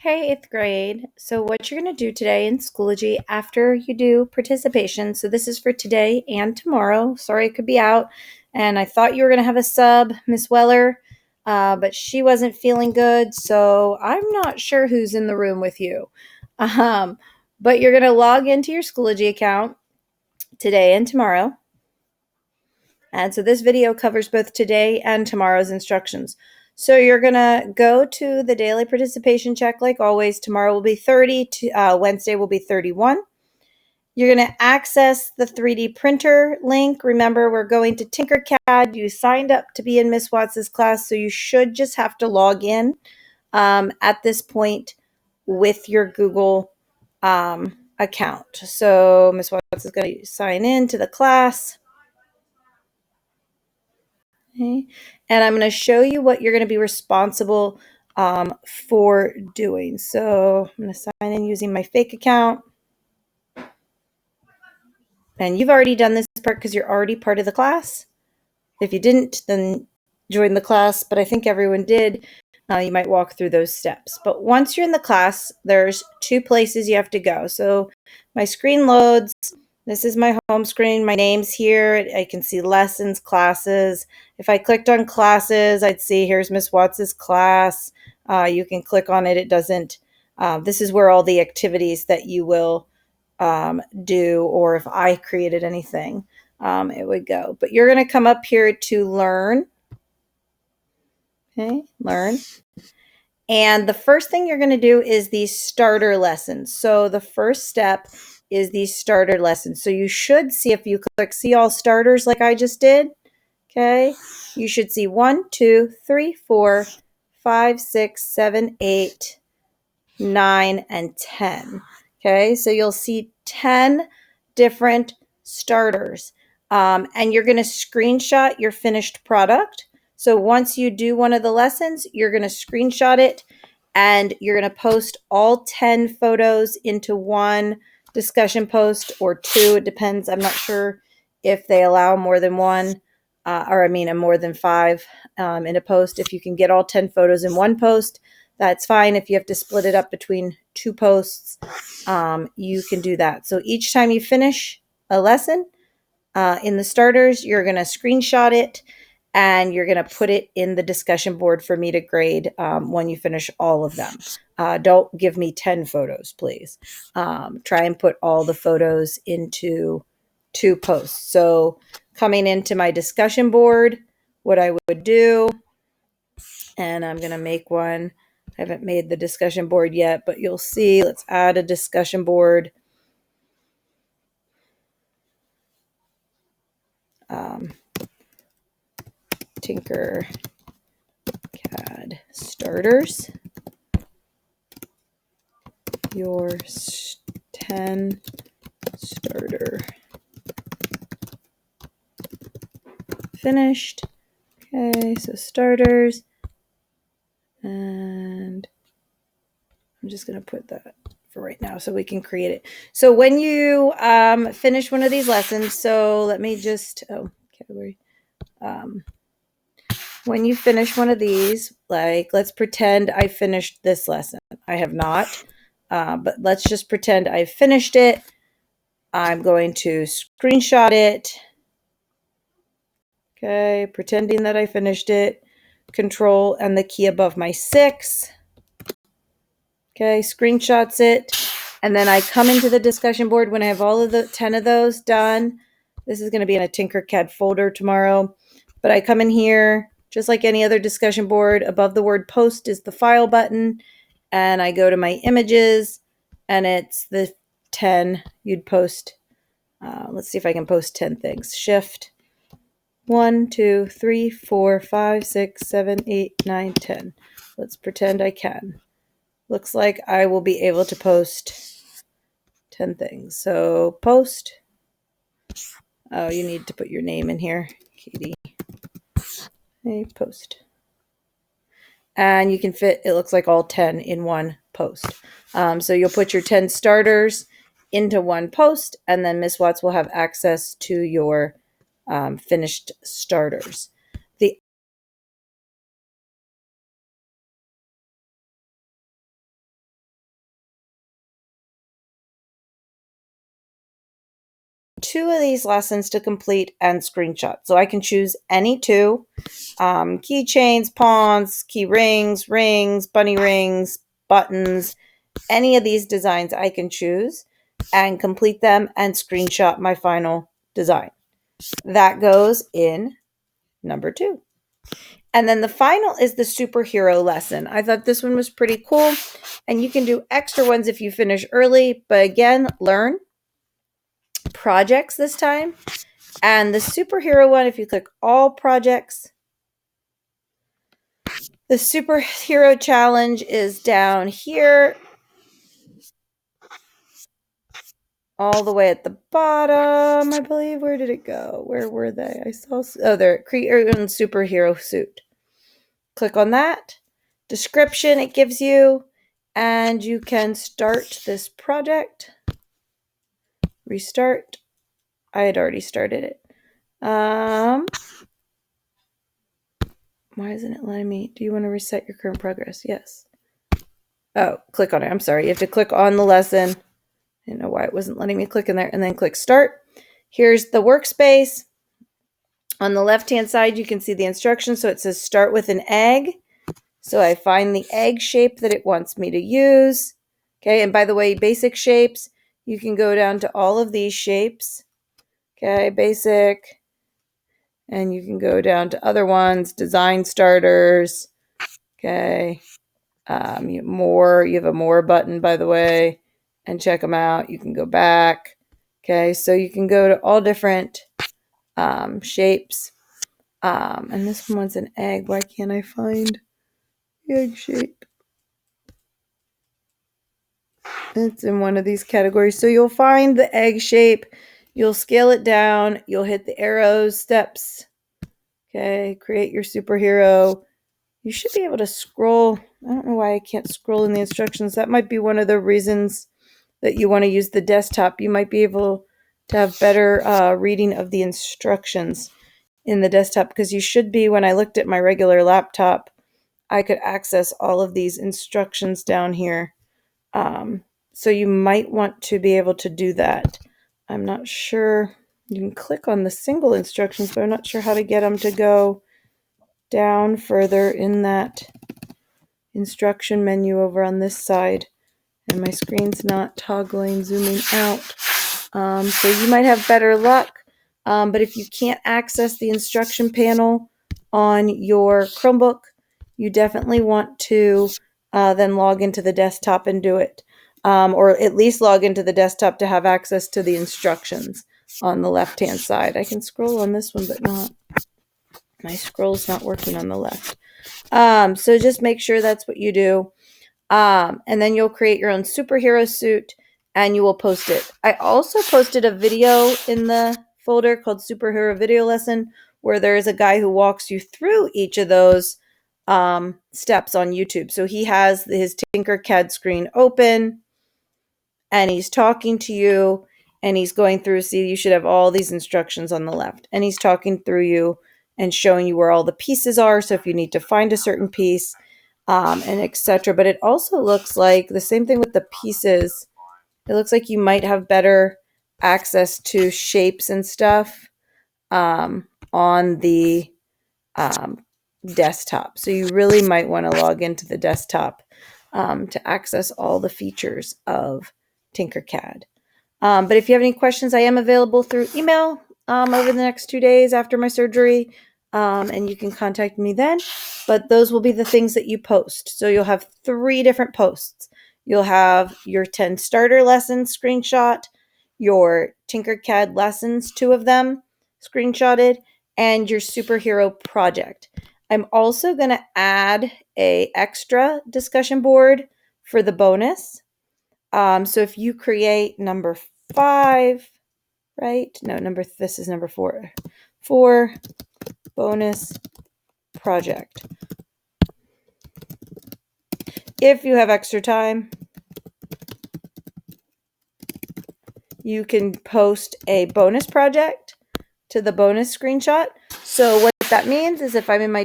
Hey, 8th grade. So what you're going to do today in Schoology after you do participation, so this is for today and tomorrow. Sorry it could be out. And I thought you were going to have a sub, Miss Weller, but she wasn't feeling good, so I'm not sure who's in the room with you. But you're going to log into your Schoology account today and tomorrow. And so this video covers both today and tomorrow's instructions. So you're going to go to the daily participation check like always. Tomorrow will be 30, Wednesday will be 31. You're going to access the 3D printer link. Remember, we're going to Tinkercad. You signed up to be in Miss Watts' class, so you should just have to log in at this point with your Google account. So Miss Watts is going to sign in to the class. Okay. And I'm going to show you what you're going to be responsible for doing. So I'm going to sign in using my fake account. And you've already done this part because you're already part of the class. If you didn't, then join the class. But I think everyone did. You might walk through those steps. But once you're in the class, there's two places you have to go. So my screen loads. This is my home screen. My name's here. I can see lessons, classes. If I clicked on classes, I'd see here's Miss Watts' class. You can click on it. It doesn't. This is where all the activities that you will do, or if I created anything, it would go. But you're going to come up here to learn. Okay, learn. And the first thing you're going to do is these starter lessons. So the first step is these starter lessons. So you should see, if you click see all starters like I just did, okay, you should see 1, 2, 3, 4, 5, 6, 7, 8, 9, and 10. Okay, so you'll see 10 different starters. And you're going to screenshot your finished product. So once you do one of the lessons, you're going to screenshot it and you're going to post all 10 photos into one discussion post or two. It depends. I'm not sure if they allow more than one, more than 5 in a post. If you can get all 10 photos in one post, that's fine. If you have to split it up between 2 posts, you can do that. So each time you finish a lesson in the starters, you're going to screenshot it and you're going to put it in the discussion board for me to grade when you finish all of them. Don't give me 10 photos, please. Try and put all the photos into 2 posts. So coming into my discussion board, what I would do, and I'm going to make one. I haven't made the discussion board yet, but you'll see. Let's add a discussion board. Tinkercad starters. Your 10 starter finished. Okay, so starters. And I'm just going to put that for right now so we can create it. So when you finish one of these lessons, so let me just, category. When you finish one of these, like let's pretend I finished this lesson. I have not, but let's just pretend I finished it. I'm going to screenshot it. Okay, pretending that I finished it. Control and the key above my 6. Okay, screenshots it. And then I come into the discussion board when I have all of the 10 of those done. This is going to be in a Tinkercad folder tomorrow. But I come in here, just like any other discussion board. Above the word post is the file button. And I go to my images. And it's the 10 you'd post. Let's see if I can post 10 things. Shift 1, 2, 3, 4, 5, 6, 7, 8, 9, 10. Let's pretend I can. Looks like I will be able to post 10 things. So post. Oh, you need to put your name in here, Katie. Hey, post. And you can fit, it looks like all 10 in one post. So you'll put your 10 starters into one post, and then Miss Watts will have access to your finished starters. 2 of these lessons to complete and screenshot. So I can choose any 2, keychains, pawns, key rings, rings, bunny rings, buttons, any of these designs I can choose and complete them and screenshot my final design. That goes in number 2. And then the final is the superhero lesson. I thought this one was pretty cool, and you can do extra ones if you finish early, but again, learn projects this time. And the superhero one, if you click all projects, the superhero challenge is down here, all the way at the bottom, I believe. Where did it go? Where were they? I saw, oh, there, create your own superhero suit. Click on that. Description it gives you, and you can start this project. Restart. I had already started it. Why isn't it letting me? Do you want to reset your current progress? Yes. Oh, click on it. I'm sorry. You have to click on the lesson. I didn't know why it wasn't letting me click in there. And then click start. Here's the workspace. On the left-hand side, you can see the instructions. So it says start with an egg. So I find the egg shape that it wants me to use. Okay, and by the way, basic shapes, you can go down to all of these shapes. Okay, basic. And you can go down to other ones, design starters. Okay, you have a more button, by the way, and check them out. You can go back. Okay, so you can go to all different shapes. And this one's an egg. Why can't I find the egg shape? It's in one of these categories. So you'll find the egg shape. You'll scale it down. You'll hit the arrows, steps. Okay, create your superhero. You should be able to scroll. I don't know why I can't scroll in the instructions. That might be one of the reasons that you want to use the desktop. You might be able to have better reading of the instructions in the desktop, because you should be, when I looked at my regular laptop, I could access all of these instructions down here. So you might want to be able to do that. I'm not sure. You can click on the single instructions, but I'm not sure how to get them to go down further in that instruction menu over on this side. And my screen's not toggling, zooming out. So you might have better luck. But if you can't access the instruction panel on your Chromebook, you definitely want to then log into the desktop and do it. Or at least log into the desktop to have access to the instructions on the left-hand side. I can scroll on this one, but not. My scroll's not working on the left. So just make sure that's what you do. And then you'll create your own superhero suit and you will post it. I also posted a video in the folder called Superhero Video Lesson, where there is a guy who walks you through each of those steps on YouTube. So he has his Tinkercad screen open and he's talking to you and he's going through, see, you should have all these instructions on the left, and he's talking through you and showing you where all the pieces are. So if you need to find a certain piece, and etc. But it also looks like the same thing with the pieces. It looks like you might have better access to shapes and stuff on the desktop. So you really might want to log into the desktop to access all the features of Tinkercad. But if you have any questions, I am available through email over the next 2 days after my surgery, and you can contact me then. But those will be the things that you post. So you'll have 3 different posts. You'll have your 10 starter lessons screenshot, your Tinkercad lessons, 2 of them screenshotted, and your superhero project. I'm also going to add a extra discussion board for the bonus. So if you create number 5, right? No, this is number 4. 4 bonus project. If you have extra time, you can post a bonus project to the bonus screenshot. So what that means is if I'm in my